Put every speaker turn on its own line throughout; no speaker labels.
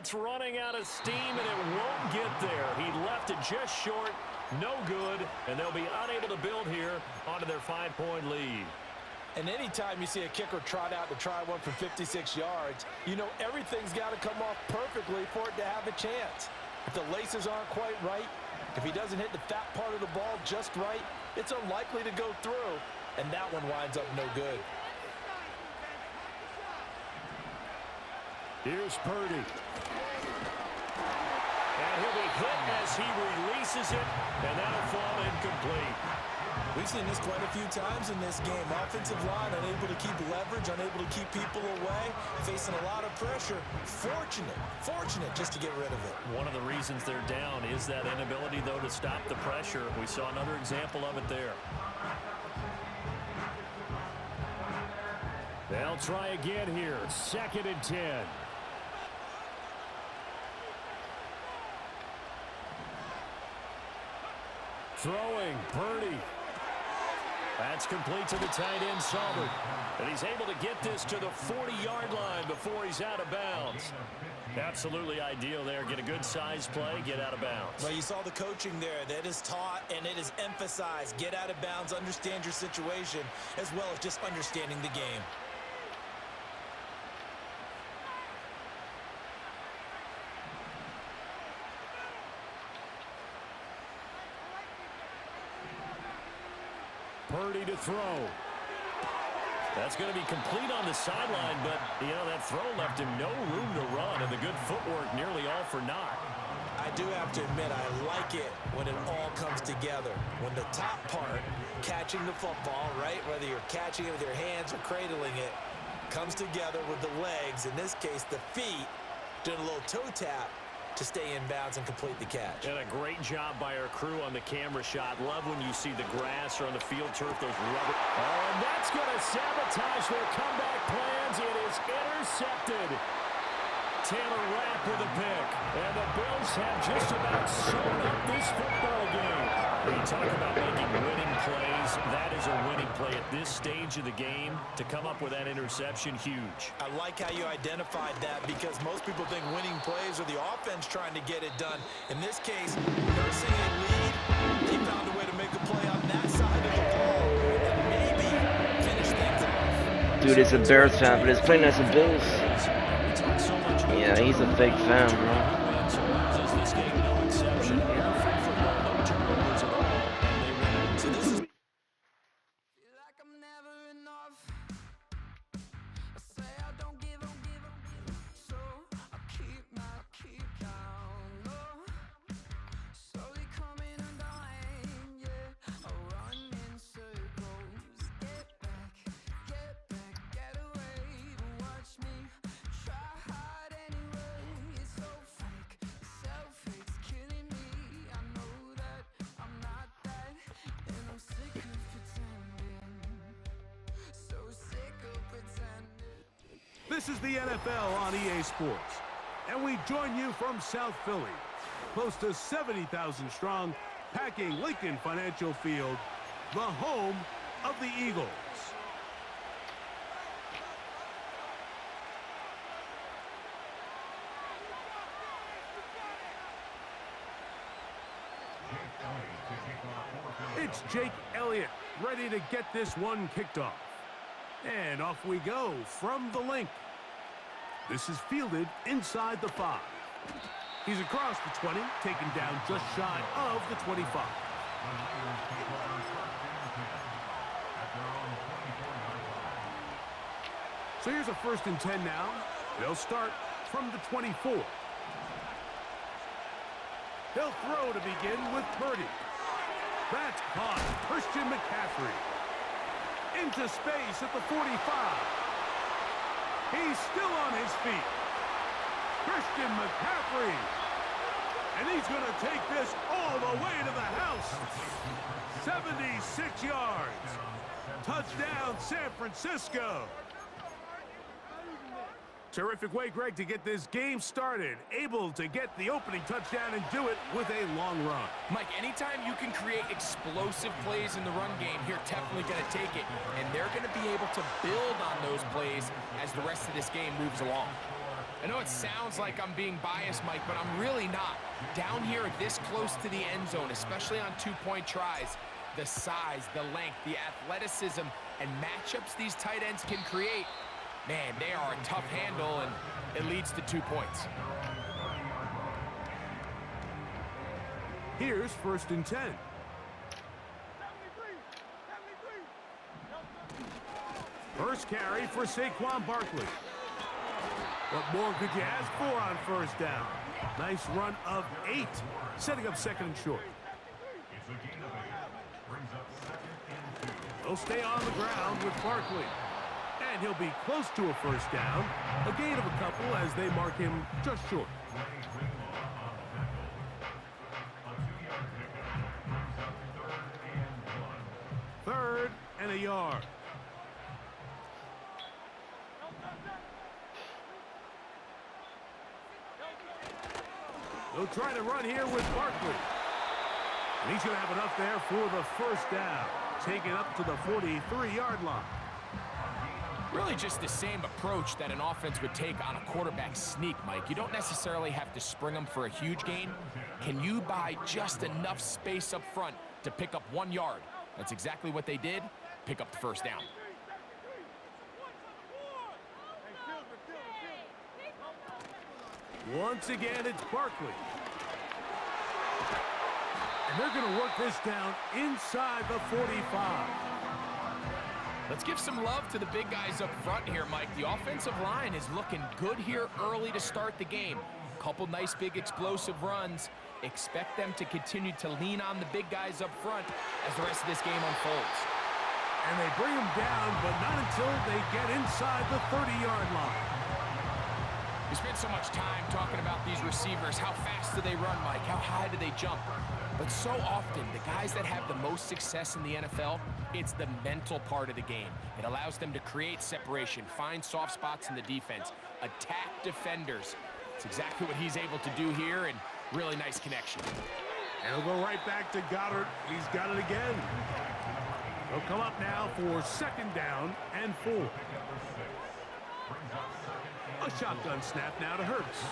It's running out of steam, and it won't get there. He left it just short, no good, and they'll be unable to build here onto their 5-point lead.
And anytime you see a kicker trot out to try one from 56 yards, you know everything's got to come off perfectly for it to have a chance. If the laces aren't quite right, if he doesn't hit the fat part of the ball just right, it's unlikely to go through, and that one winds up no good.
Here's Purdy. And he'll be hit as he releases it, and that'll fall incomplete.
We've seen this quite a few times in this game. Offensive line unable to keep leverage, unable to keep people away, facing a lot of pressure. Fortunate just to get rid of it.
One of the reasons they're down is that inability, though, to stop the pressure. We saw another example of it there. They'll try again here. 2nd and 10. Throwing, Purdy. That's complete to the tight end, Sauber. And he's able to get this to the 40-yard line before he's out of bounds. Absolutely ideal there. Get a good size play, get out of bounds.
Well, you saw the coaching there. That is taught and it is emphasized. Get out of bounds, understand your situation, as well as just understanding the game.
Purdy to throw. That's going to be complete on the sideline, but, you know, that throw left him no room to run, and the good footwork nearly all for naught.
I do have to admit, I like it when it all comes together. When the top part, catching the football, right, whether you're catching it with your hands or cradling it, comes together with the legs, in this case the feet, doing a little toe tap to stay in bounds and complete the catch.
And a great job by our crew on the camera shot. Love when you see the grass or on the field turf, those rubber. Oh, and that's going to sabotage their comeback plans. It is intercepted. Taylor Rapp with a pick. And the Bills have just about sewn up this football game. When you talk about making winning plays, that is a winning play at this stage of the game. To come up with that interception, huge.
I like how you identified that, because most people think winning plays are the offense trying to get it done. In this case, nursing a lead, they found a way to make a play on that side of the ball and maybe finish things off.
Dude is a Bears fan, but he's playing as a Bills. Yeah, he's a fake fan, bro.
This is the NFL on EA Sports, and we join you from South Philly, close to 70,000 strong, packing Lincoln Financial Field, the home of the Eagles. It's Jake Elliott, ready to get this one kicked off. And off we go from the link. This is fielded inside the 5. He's across the 20, taken down just shy of the 25. So here's a 1st and 10 now. They'll start from the 24. They'll throw to begin with Purdy. That's caught. Christian McCaffrey. Into space at the 45. He's still on his feet. Christian McCaffrey. And he's going to take this all the way to the house. 76 yards. Touchdown, San Francisco. Terrific way, Greg, to get this game started. Able to get the opening touchdown and do it with a long run.
Mike, anytime you can create explosive plays in the run game, you're definitely going to take it. And they're going to be able to build on those plays as the rest of this game moves along. I know it sounds like I'm being biased, Mike, but I'm really not. Down here this close to the end zone, especially on two-point tries, the size, the length, the athleticism, and matchups these tight ends can create, man, they are a tough handle, and it leads to 2 points.
Here's 1st and 10. First carry for Saquon Barkley. What more could you ask for on 1st down? Nice run of 8, setting up 2nd and short. He'll stay on the ground with Barkley. And he'll be close to a 1st down. A gain of a couple as they mark him just short. Third and a yard. They'll try to run here with Barkley. And he's going to have enough there for the 1st down. Take it up to the 43-yard line.
Really just the same approach that an offense would take on a quarterback sneak, Mike. You don't necessarily have to spring them for a huge gain. Can you buy just enough space up front to pick up 1 yard? That's exactly what they did. Pick up the 1st down.
Once again, it's Barkley. And they're going to work this down inside the 45.
Let's give some love to the big guys up front here, Mike. The offensive line is looking good here early to start the game. Couple nice big explosive runs. Expect them to continue to lean on the big guys up front as the rest of this game unfolds.
And they bring him down, but not until they get inside the 30-yard line.
We spent so much time talking about these receivers. How fast do they run, Mike? How high do they jump? But so often, the guys that have the most success in the NFL, it's the mental part of the game. It allows them to create separation, find soft spots in the defense, attack defenders. It's exactly what he's able to do here, and really nice connection.
And he'll go right back to Goddard. He's got it again. They'll come up now for 2nd down and 4. A shotgun snap now to Hurts.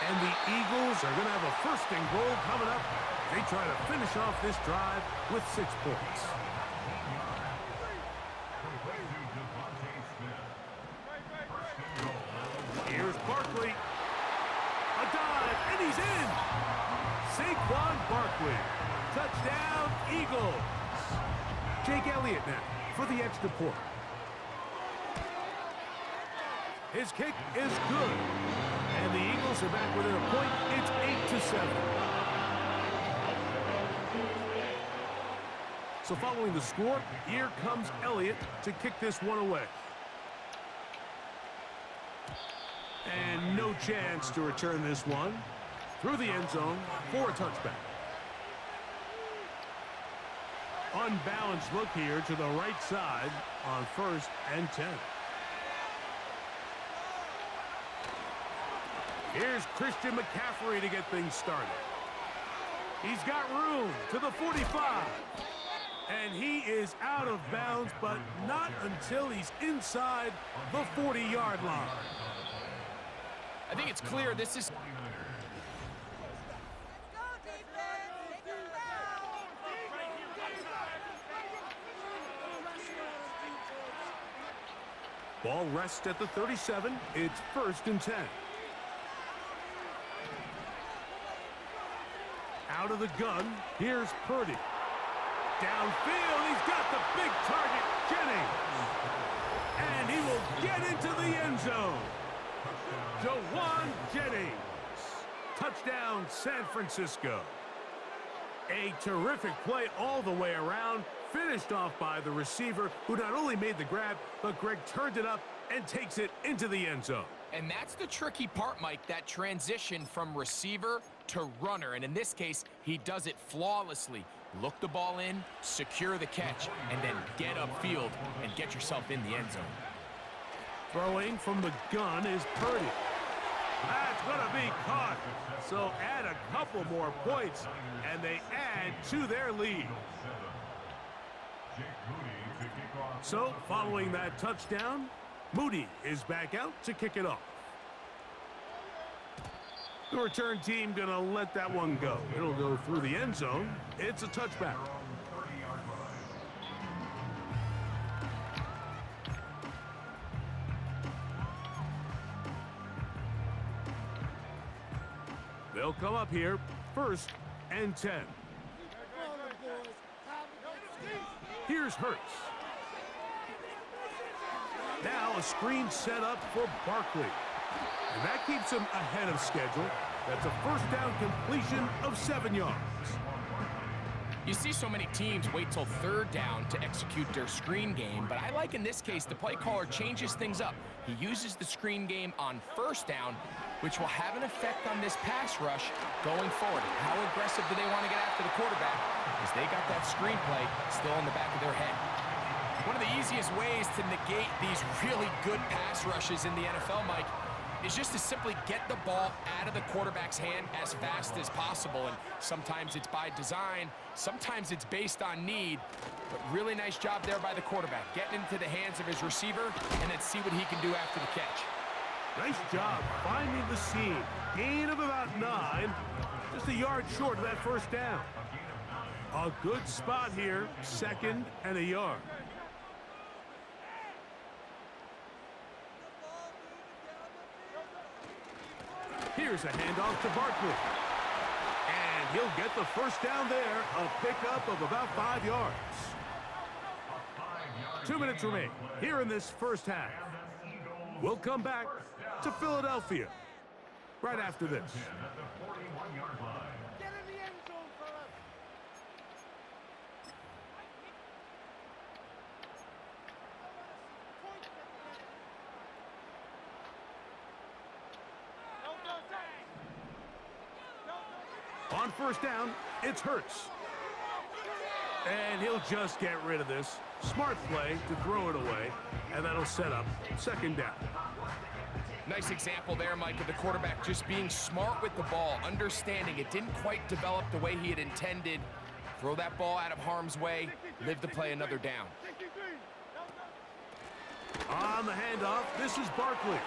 And the Eagles are going to have a 1st and goal coming up. They try to finish off this drive with 6 points. Here's Barkley. A dive, and he's in. Saquon Barkley. Touchdown, Eagles. Jake Elliott now for the extra point. His kick is good. And the Eagles are back within a point. It's 8-7. So following the score, here comes Elliott to kick this one away. And no chance to return this one through the end zone for a touchback. Unbalanced look here to the right side on 1st and 10. Here's Christian McCaffrey to get things started. He's got room to the 45. And he is out of bounds, but not until he's inside the 40-yard line.
I think it's clear this is...
Ball rests at the 37. It's 1st and 10. Out of the gun, here's Purdy. Downfield, he's got the big target, Jennings. And he will get into the end zone. Jawan Jennings. Touchdown, San Francisco. A terrific play all the way around, finished off by the receiver, who not only made the grab, but Greg turned it up and takes it into the end zone.
And that's the tricky part, Mike, that transition from receiver to runner. And in this case, he does it flawlessly. Look the ball in, secure the catch, and then get upfield and get yourself in the end zone.
Throwing from the gun is Purdy. That's going to be caught. So add a couple more points, and they add to their lead. So following that touchdown, Moody is back out to kick it off. The return team going to let that one go. It'll go through the end zone. It's a touchback. They'll come up here, 1st and 10. Here's Hurts. Now a screen set up for Barkley. And that keeps him ahead of schedule. That's a first down completion of 7 yards.
You see so many teams wait till 3rd down to execute their screen game, but I like in this case the play caller changes things up. He uses the screen game on 1st down, which will have an effect on this pass rush going forward. How aggressive do they want to get after the quarterback? Because they got that screen play still in the back of their head. One of the easiest ways to negate these really good pass rushes in the NFL, Mike, is just to simply get the ball out of the quarterback's hand as fast as possible. And sometimes it's by design, sometimes it's based on need. But really nice job there by the quarterback, getting into the hands of his receiver and then see what he can do after the catch.
Nice job finding the seam. Gain of about 9, just a yard short of that first down. A good spot here, 2nd and a yard. Here's a handoff to Barkley. And he'll get the first down there, a pickup of about 5 yards. 2 minutes remain here in this first half. We'll come back to Philadelphia right after this. On first down, it's Hurts. And he'll just get rid of this. Smart play to throw it away, and that'll set up 2nd down.
Nice example there, Mike, of the quarterback just being smart with the ball, understanding it didn't quite develop the way he had intended. Throw that ball out of harm's way, live to play another down.
On the handoff, this is Barkley.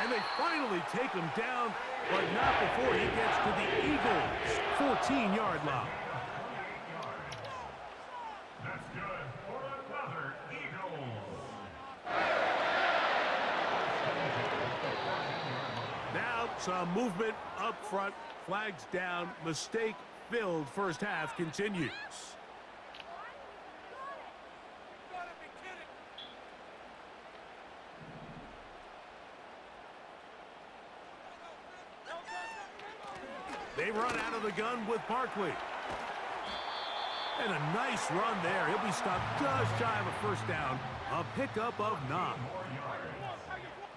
And they finally take him down, but not before he gets to the Eagles' 14-yard line.
That's good for another Eagles.
Now some movement up front, flags down, mistake-filled first half continues. They run out of the gun with Barkley. And a nice run there. He'll be stopped just shy of a first down. A pickup of 9.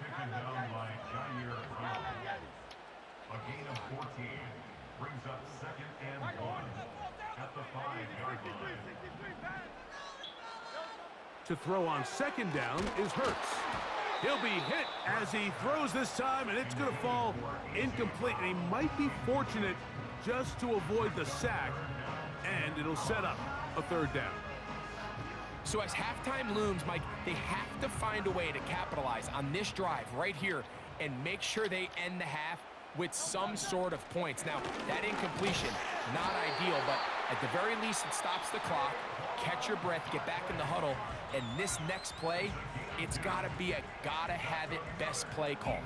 Taken down by Jair. A gain of 14 brings up 2nd and 1 at the 5-yard line.
To throw on 2nd down is Hurts. He'll be hit as he throws this time, and it's going to fall incomplete. And he might be fortunate just to avoid the sack, and it'll set up a 3rd down.
So as halftime looms, Mike, they have to find a way to capitalize on this drive right here and make sure they end the half with some sort of points. Now, that incompletion, not ideal, but at the very least, it stops the clock. Catch your breath, get back in the huddle, and this next play, it's got to be a gotta-have-it best play call.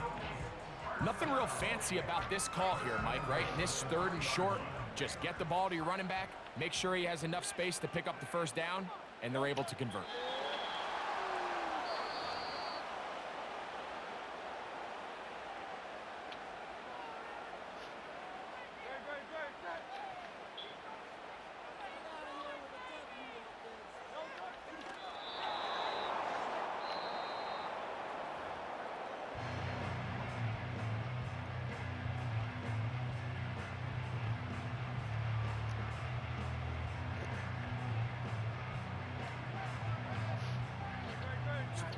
Nothing real fancy about this call here, Mike, right? This 3rd and short, just get the ball to your running back, make sure he has enough space to pick up the first down, and they're able to convert.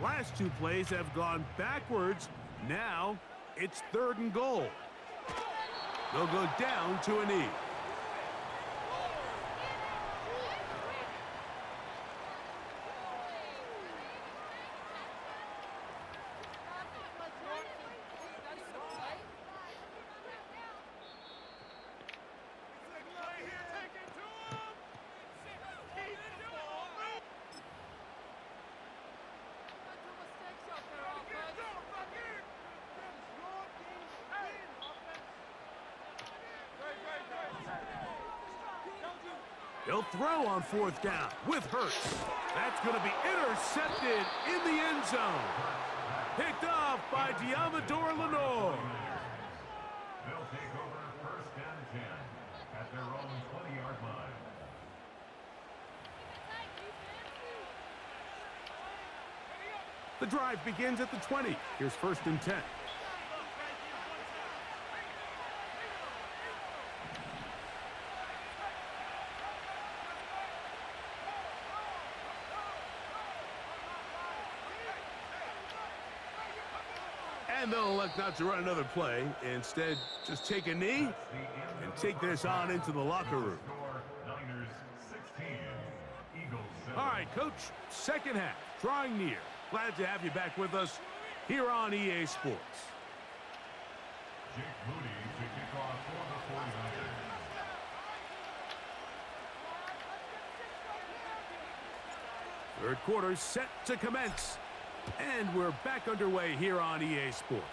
Last 2 plays have gone backwards. Now it's 3rd and goal. They'll go down to a knee. He'll throw on 4th down with Hurts. That's going to be intercepted in the end zone. Picked off by Diamador Lenore.
They'll take over 1st and 10 at their own 20-yard line.
The drive begins at the 20. Here's 1st and 10. And they'll elect not to run another play. Instead, just take a knee and take this on into the locker room.
Niners 16, Eagles 7.
All right, Coach, second half, drawing near. Glad to have you back with us here on EA Sports.
Jake Moody to kick off for the 49ers.
Third quarter set to commence. And we're back underway here on EA Sports.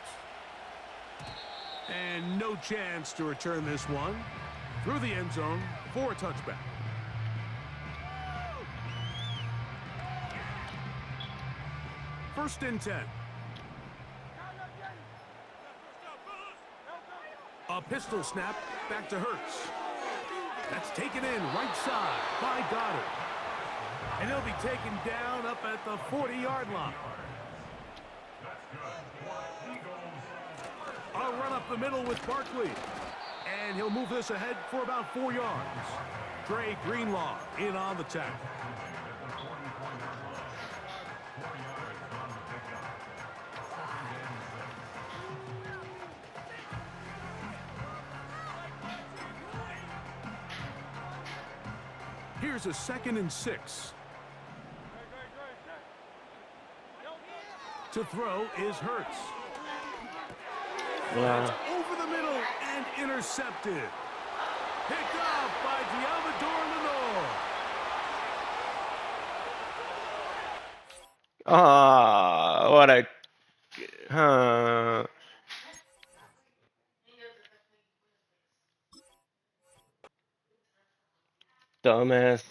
And no chance to return this one through the end zone for a touchback. First and 10. A pistol snap back to Hurts. That's taken in right side by Goddard. And he'll be taken down up at the 40-yard line. A run up the middle with Barkley. And he'll move this ahead for about 4 yards. Dre Greenlaw in on the tackle. Here's a 2nd and 6. To throw is Hurts. It's over the middle and intercepted. Picked up by Diamador Lenore.
Ah, what a dumbass.